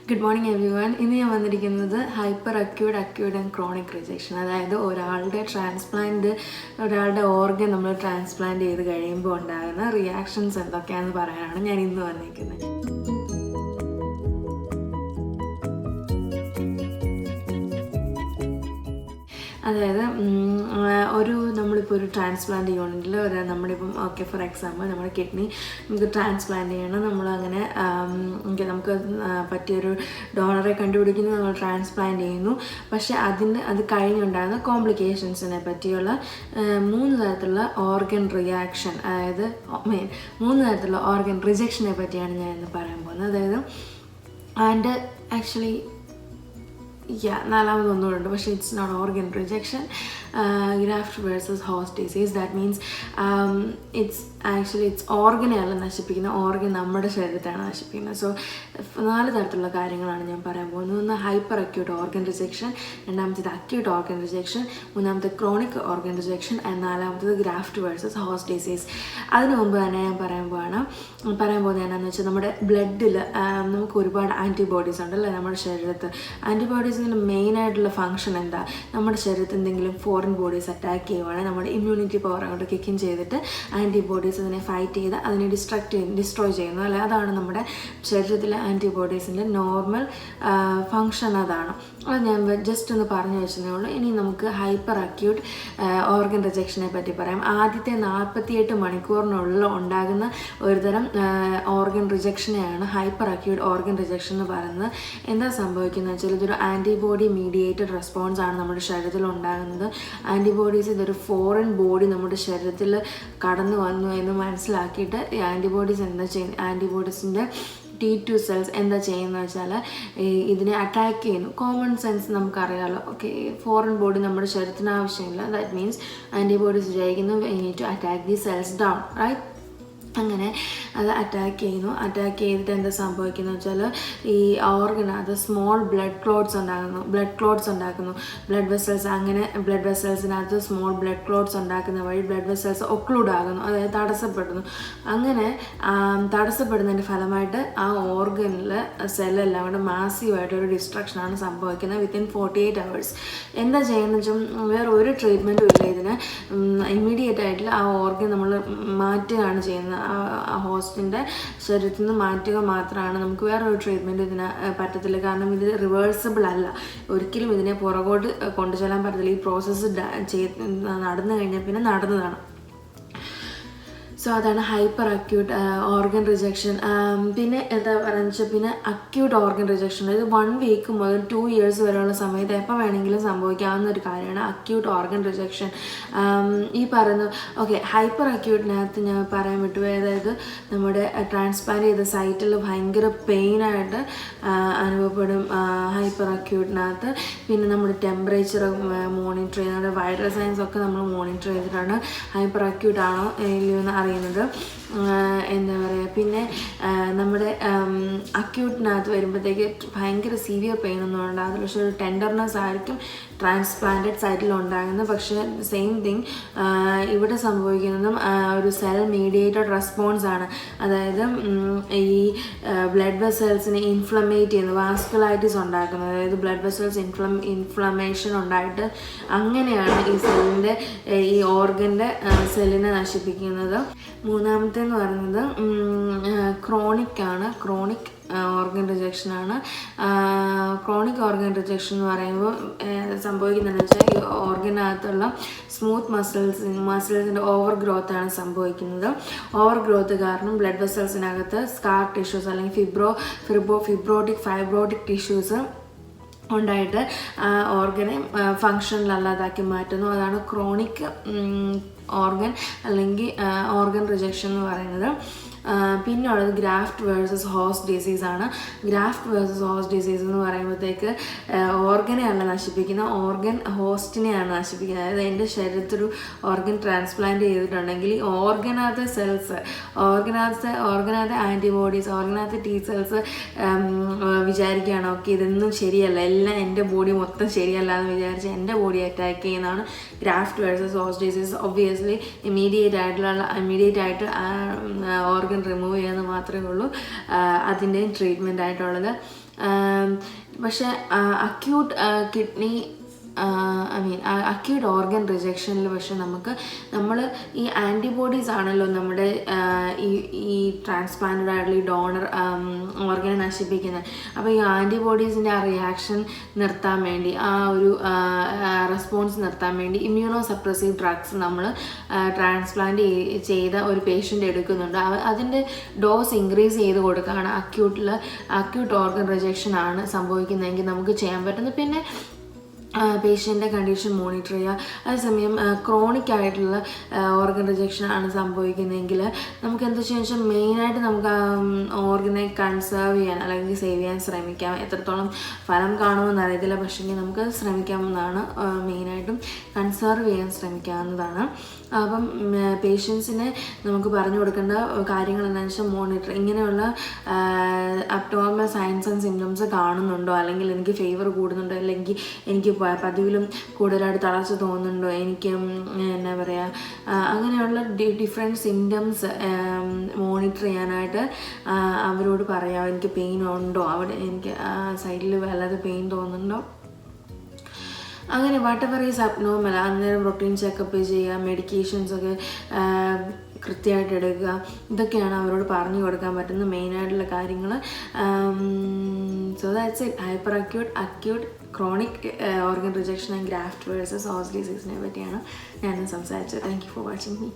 Good morning everyone. ഇന്ന് ഞാൻ വന്നിരിക്കുന്നത് hyper acute and chronic rejection, അതായത് ഒരാളുടെ ഓർഗൻ നമ്മൾ ട്രാൻസ്പ്ലാന്റ് ചെയ്ത് കഴിയുമ്പോൾ ഉണ്ടാകുന്ന റിയാക്ഷൻസ് എന്തൊക്കെയാണെന്ന് പറയാനാണ് ഞാൻ ഇന്ന് വന്നിരിക്കുന്നത്. അതായത് നമ്മളിപ്പോൾ ഒരു ട്രാൻസ്പ്ലാന്റ് ചെയ്യുകയാണെങ്കിൽ നമ്മളിപ്പം ഫോർ എക്സാമ്പിൾ നമ്മുടെ കിഡ്നി നമുക്ക് ട്രാൻസ്പ്ലാന്റ് ചെയ്യണം. നമ്മളങ്ങനെ നമുക്ക് പറ്റിയൊരു ഡോണറെ കണ്ടുപിടിക്കുന്നു, നമ്മൾ ട്രാൻസ്പ്ലാന്റ് ചെയ്യുന്നു. പക്ഷേ അത് കഴിഞ്ഞുണ്ടാകുന്ന കോംപ്ലിക്കേഷൻസിനെ പറ്റിയുള്ള 3 തരത്തിലുള്ള ഓർഗൻ റിയാക്ഷൻ, അതായത് 3 തരത്തിലുള്ള ഓർഗൻ റിജക്ഷനെ പറ്റിയാണ് ഞാൻ ഇന്ന് പറയാൻ പോകുന്നത്. അതായത് ആക്ച്വലി നാലാമതൊന്നുകൂടെ, പക്ഷേ it's not organ rejection. Graft versus host disease. That means it's ഓർഗനെ അല്ല നശിപ്പിക്കുന്നത്, ഓർഗൻ നമ്മുടെ ശരീരത്താണ് നശിപ്പിക്കുന്നത്. സോ 4 തരത്തിലുള്ള കാര്യങ്ങളാണ് ഞാൻ പറയാൻ പോകുന്നത്. ഒന്ന് ഹൈപ്പർ അക്യൂട്ട് ഓർഗൻ റിജക്ഷൻ, രണ്ടാമത്തേത് അക്യൂട്ട് ഓർഗൻ റിജക്ഷൻ, മൂന്നാമത്തെ ക്രോണിക് ഓർഗൻ റിജക്ഷൻ, നാലാമത്തേത് ഗ്രാഫ്റ്റ് വേഴ്സസ് ഹോസ്റ്റ് ഡിസീസ്. അതിനു മുമ്പ് തന്നെ ഞാൻ പറയാൻ പോകുന്നത് എന്നാന്ന് വെച്ചാൽ നമ്മുടെ ബ്ലഡിൽ നമുക്ക് ഒരുപാട് ആൻറ്റിബോഡീസ് ഉണ്ടല്ലേ നമ്മുടെ ശരീരത്ത്. ആൻറ്റിബോഡീസിൻ്റെ മെയിനായിട്ടുള്ള ഫങ്ഷൻ എന്താ? നമ്മുടെ ശരീരത്തിൽ എന്തെങ്കിലും ഫോറിൻ ബോഡീസ് അറ്റാക്ക് ചെയ്യുവാണെങ്കിൽ നമ്മുടെ ഇമ്മ്യൂണിറ്റി പവർ അങ്ങോട്ട് കിക്കിൻ ചെയ്തിട്ട് ആൻറ്റിബോഡീസ് അതിനെ ഫൈറ്റ് ചെയ്ത് അതിനെ ഡിസ്ട്രോയ് ചെയ്യുന്നു അല്ലെ. അതാണ് നമ്മുടെ ശരീരത്തിലെ ആൻറ്റിബോഡീസിൻ്റെ നോർമൽ ഫങ്ഷൻ. അതാണ് അത് ഞാൻ ജസ്റ്റ് ഒന്ന് പറഞ്ഞു വെച്ചതേ ഉള്ളൂ. ഇനി നമുക്ക് ഹൈപ്പർ അക്യൂട്ട് ഓർഗൻ റിജക്ഷനെ പറ്റി പറയാം. ആദ്യത്തെ 48 മണിക്കൂറിനുള്ളിൽ ഉണ്ടാകുന്ന ഒരുതരം ഓർഗൻ റിജക്ഷനെയാണ് ഹൈപ്പർ അക്യൂട്ട് ഓർഗൻ റിജക്ഷൻ എന്ന് പറയുന്നത്. എന്താ സംഭവിക്കുന്നത് വെച്ചാൽ ഇതൊരു ആൻറ്റിബോഡി മീഡിയേറ്റഡ് റെസ്പോൺസ് ആണ് നമ്മുടെ ശരീരത്തിൽ ഉണ്ടാകുന്നത്. ആൻറ്റിബോഡീസ് ഇതൊരു ഫോറിൻ ബോഡി നമ്മുടെ ശരീരത്തിൽ കടന്നു വന്നു എന്ന് മനസ്സിലാക്കിയിട്ട് ഈ ആൻറ്റിബോഡീസിൻ്റെ T2 സെൽസ് എന്താ ചെയ്യുന്നത് വെച്ചാൽ ഇതിനെ അറ്റാക്ക് ചെയ്യുന്നു. കോമൺ സെൻസ് നമുക്കറിയാമല്ലോ. ഫോറിൻ ബോഡി നമ്മുടെ ശരീരത്തിന് ആവശ്യമില്ല. ദാറ്റ് മീൻസ് ആൻറ്റിബോഡീസ് വിചാരിക്കുന്നു we need to attack the cells down, right? അങ്ങനെ അത് അറ്റാക്ക് ചെയ്തിട്ട് എന്താ സംഭവിക്കുന്നത് വെച്ചാൽ ഈ ഓർഗനകത്ത് സ്മോൾ ബ്ലഡ് ക്ലോട്ട്സ് ഉണ്ടാക്കുന്നു. ബ്ലഡ് വെസൽസിനകത്ത് സ്മോൾ ബ്ലഡ് ക്ലോട്ട്സ് ഉണ്ടാക്കുന്ന വഴി ബ്ലഡ് വെസൽസ് ഒക്ലൂഡ് ആകുന്നു, അതായത് തടസ്സപ്പെടുന്നു. അങ്ങനെ തടസ്സപ്പെടുന്നതിൻ്റെ ഫലമായിട്ട് ആ ഓർഗനിൽ സെല്ലെല്ലാം കൂടെ മാസീവായിട്ടൊരു ഡിസ്ട്രക്ഷനാണ് സംഭവിക്കുന്നത് വിത്തിൻ 48 hours. എന്താ ചെയ്യുന്നത് വെച്ചാൽ വേറെ ഒരു ട്രീറ്റ്മെൻറ്റും ഇല്ല ഇതിന്. ഇമ്മീഡിയറ്റ് ആയിട്ടുള്ള ആ ഓർഗൻ നമ്മൾ മാറ്റുകയാണ് ചെയ്യുന്നത്. ആ ഹോസ്റ്റിൻ്റെ ശരീരത്തിൽ നിന്ന് മാറ്റുക മാത്രമാണ്. നമുക്ക് വേറൊരു ട്രീറ്റ്മെൻറ്റ് ഇതിന് പറ്റത്തില്ല. കാരണം ഇത് റിവേഴ്സിബിൾ അല്ല. ഒരിക്കലും ഇതിനെ പുറകോട്ട് കൊണ്ടുചെല്ലാൻ പറ്റത്തില്ല. ഈ പ്രോസസ്സ് നടന്നു കഴിഞ്ഞാൽ പിന്നെ നടന്നതാണ്. സോ അതാണ് ഹൈപ്പർ അക്യൂട്ട് ഓർഗൻ റിജക്ഷൻ. പിന്നെ എന്താ പറയുക വെച്ചാൽ പിന്നെ അക്യൂട്ട് ഓർഗൻ റിജക്ഷൻ. ഇത് 1 week മുതൽ 2 years വരെയുള്ള സമയത്ത് എപ്പോൾ വേണമെങ്കിലും സംഭവിക്കാവുന്ന ഒരു കാര്യമാണ് അക്യൂട്ട് ഓർഗൻ റിജക്ഷൻ. ഈ പറയുന്ന ഹൈപ്പർ അക്യൂട്ടിനകത്ത് ഞാൻ പറയാൻ വിട്ടുപോയി. അതായത് നമ്മുടെ ട്രാൻസ്പ്ലാന്റ് ചെയ്ത സൈറ്റിൽ ഭയങ്കര പെയിനായിട്ട് അനുഭവപ്പെടും ഹൈപ്പർ അക്യൂട്ടിനകത്ത്. പിന്നെ നമ്മുടെ ടെമ്പറേച്ചർ മോണിറ്റർ ചെയ്യുന്ന നമ്മുടെ വൈറൽ സയൻസ് ഒക്കെ നമ്മൾ മോണിറ്റർ ചെയ്തിട്ടാണ് ഹൈപ്പർ അക്യൂട്ട് ആണോ ഇല്ലയോ എന്ന് അറിയുന്നത്. എന്താ പറയുക, പിന്നെ നമ്മുടെ അക്യൂട്ടിനകത്ത് വരുമ്പോഴത്തേക്ക് ഭയങ്കര സീവിയർ പെയിൻ ഒന്നും ഉണ്ടാകത്തില്ല, പക്ഷെ ഒരു ടെൻഡർനെസ് ആയിരിക്കും ട്രാൻസ്പ്ലാന്റഡ് സൈറ്റിൽ ഉണ്ടാകുന്നത്. പക്ഷേ സെയിം തിങ് ഇവിടെ സംഭവിക്കുന്നതും ഒരു സെൽ മീഡിയേറ്റഡ് റെസ്പോൺസ് ആണ്. അതായത് ഈ ബ്ലഡ് വെസൽസിനെ ഇൻഫ്ലമേറ്റ് ചെയ്യുന്നു, വാസ്കുലൈറ്റിസ് ഉണ്ടാക്കുന്നത്. അതായത് ബ്ലഡ് വെസൽസ് ഇൻഫ്ലമേഷൻ ഉണ്ടായിട്ട് അങ്ങനെയാണ് ഈ സെല്ലിൻ്റെ ഈ ഓർഗൻ്റെ സെല്ലിനെ നശിപ്പിക്കുന്നത്. മൂന്നാമത്തേന്ന് പറയുന്നത് ക്രോണിക് ഓർഗൻ റിജക്ഷനാണ്. ക്രോണിക് ഓർഗൻ റിജക്ഷൻ എന്ന് പറയുമ്പോൾ സംഭവിക്കുന്നതെന്ന് വെച്ചാൽ ഈ ഓർഗനകത്തുള്ള സ്മൂത്ത് മസിൽസിൻ്റെ ഓവർ ഗ്രോത്ത് ആണ് സംഭവിക്കുന്നത്. ഓവർ ഗ്രോത്ത് കാരണം ബ്ലഡ് വെസൽസിനകത്ത് സ്കാർ ടിഷ്യൂസ് അല്ലെങ്കിൽ ഫൈബ്രോട്ടിക് ടിഷ്യൂസ് ഉണ്ടായിട്ട് ഓർഗനെ ഫങ്ഷനിലല്ലാതാക്കി മാറ്റുന്നു. അതാണ് ക്രോണിക് ഓർഗൻ അല്ലെങ്കിൽ ഓർഗൻ റിജക്ഷൻ എന്ന് പറയുന്നത്. പിന്നെ ഉള്ളത് ഗ്രാഫ്റ്റ് വേഴ്സസ് ഹോസ്റ്റ് ഡിസീസ് ആണ്. ഗ്രാഫ്റ്റ് വേഴ്സസ് ഹോസ്റ്റ് ഡിസീസ് എന്ന് പറയുമ്പോഴത്തേക്ക് ഓർഗനെ അല്ല നശിപ്പിക്കുന്ന, ഓർഗൻ ഹോസ്റ്റിനെയാണ് നശിപ്പിക്കുന്നത്. അതായത് എൻ്റെ ശരീരത്തിലൊരു ഓർഗൻ ട്രാൻസ്പ്ലാന്റ് ചെയ്തിട്ടുണ്ടെങ്കിൽ ഈ ഓർഗനകത്തെ സെൽസ്, ഓർഗനകത്തെ ആൻറ്റിബോഡീസ്, ഓർഗനകത്തെ T സെൽസ് വിചാരിക്കുകയാണ് ഇതൊന്നും ശരിയല്ല, എല്ലാം എൻ്റെ ബോഡി മൊത്തം ശരിയല്ല എന്ന് വിചാരിച്ച് എൻ്റെ ബോഡി അറ്റാക്ക് ചെയ്യുന്നതാണ് graft versus host disease. Obviously immediate ആയിട്ട് ഓർഗൻ റിമൂവ് ചെയ്യാന്ന് മാത്രമേ ഉള്ളൂ അതിൻ്റെയും ട്രീറ്റ്മെൻ്റ് ആയിട്ടുള്ളത്. പക്ഷേ അക്യൂട്ട് കിഡ്നി അക്യൂട്ട് ഓർഗൻ റിജക്ഷനിൽ പക്ഷെ നമ്മൾ ഈ ആൻറ്റിബോഡീസ് ആണല്ലോ നമ്മുടെ ഈ ട്രാൻസ്പ്ലാന്റഡ് ആയിട്ടുള്ള ഈ ഡോണർ ഓർഗനെ നശിപ്പിക്കുന്നത്. അപ്പോൾ ഈ ആൻറ്റിബോഡീസിൻ്റെ ആ റിയാക്ഷൻ നിർത്താൻ വേണ്ടി, ആ ഒരു റെസ്പോൺസ് നിർത്താൻ വേണ്ടി ഇമ്മ്യൂണോ സപ്രസീവ് ഡ്രഗ്സ് നമ്മൾ ട്രാൻസ്പ്ലാന്റ് ചെയ്ത ഒരു പേഷ്യൻ്റ് എടുക്കുന്നുണ്ട്. അതിൻ്റെ ഡോസ് ഇൻക്രീസ് ചെയ്ത് കൊടുക്കുകയാണ്. അക്യൂട്ട് ഓർഗൻ റിജക്ഷൻ ആണ് സംഭവിക്കുന്നതെങ്കിൽ നമുക്ക് ചെയ്യാൻ പറ്റുന്നത്. പിന്നെ പേഷ്യൻ്റെ കണ്ടീഷൻ മോണിറ്റർ ചെയ്യുക. അതേസമയം ക്രോണിക് ആയിട്ടുള്ള ഓർഗൻ റിജക്ഷൻ ആണ് സംഭവിക്കുന്നതെങ്കിൽ നമുക്ക് എന്താ ചെയ്യുക വെച്ചാൽ മെയിനായിട്ട് നമുക്ക് ഓർഗനെ കൺസേർവ് ചെയ്യാൻ അല്ലെങ്കിൽ സേവ് ചെയ്യാൻ ശ്രമിക്കാം. എത്രത്തോളം ഫലം കാണുമെന്ന് അറിയത്തില്ല, പക്ഷേ നമുക്ക് ശ്രമിക്കാവുന്നതാണ്. മെയിനായിട്ടും കൺസേർവ് ചെയ്യാൻ ശ്രമിക്കാവുന്നതാണ്. അപ്പം പേഷ്യൻസിനെ നമുക്ക് പറഞ്ഞു കൊടുക്കേണ്ട കാര്യങ്ങൾ എന്താണെന്ന് വെച്ചാൽ മോണിറ്റർ, ഇങ്ങനെയുള്ള അബ്നോർമൽ സൈൻസ് ആൻഡ് സിംറ്റംസ് കാണുന്നുണ്ടോ, അല്ലെങ്കിൽ എനിക്ക് ഫീവർ കൂടുന്നുണ്ടോ, അല്ലെങ്കിൽ എനിക്ക് പതിവിലും കൂടുതലായിട്ട് തളർച്ച തോന്നുന്നുണ്ടോ, എനിക്ക് എന്നാ പറയുക, അങ്ങനെയുള്ള ഡിഫറെൻറ്റ് സിംറ്റംസ് മോണിറ്റർ ചെയ്യാനായിട്ട് അവരോട് പറയാം. എനിക്ക് പെയിൻ ഉണ്ടോ, അവിടെ എനിക്ക് സൈഡിൽ വല്ലാതെ പെയിൻ തോന്നുന്നുണ്ടോ, അങ്ങനെ വാട്ട് എവർ ഈസ് അബ്നോർമൽ അന്നേരം റൊട്ടീൻ ചെക്കപ്പ് ചെയ്യുക, മെഡിക്കേഷൻസൊക്കെ കൃത്യമായിട്ട് എടുക്കുക. ഇതൊക്കെയാണ് അവരോട് പറഞ്ഞു കൊടുക്കാൻ പറ്റുന്ന മെയിനായിട്ടുള്ള കാര്യങ്ങൾ. So that's it. Hyper acute chronic organ rejection and graft versus host ഡിസീസിനെ പറ്റിയാണ് ഞാൻ സംസാരിച്ചത്. Thank you for watching me.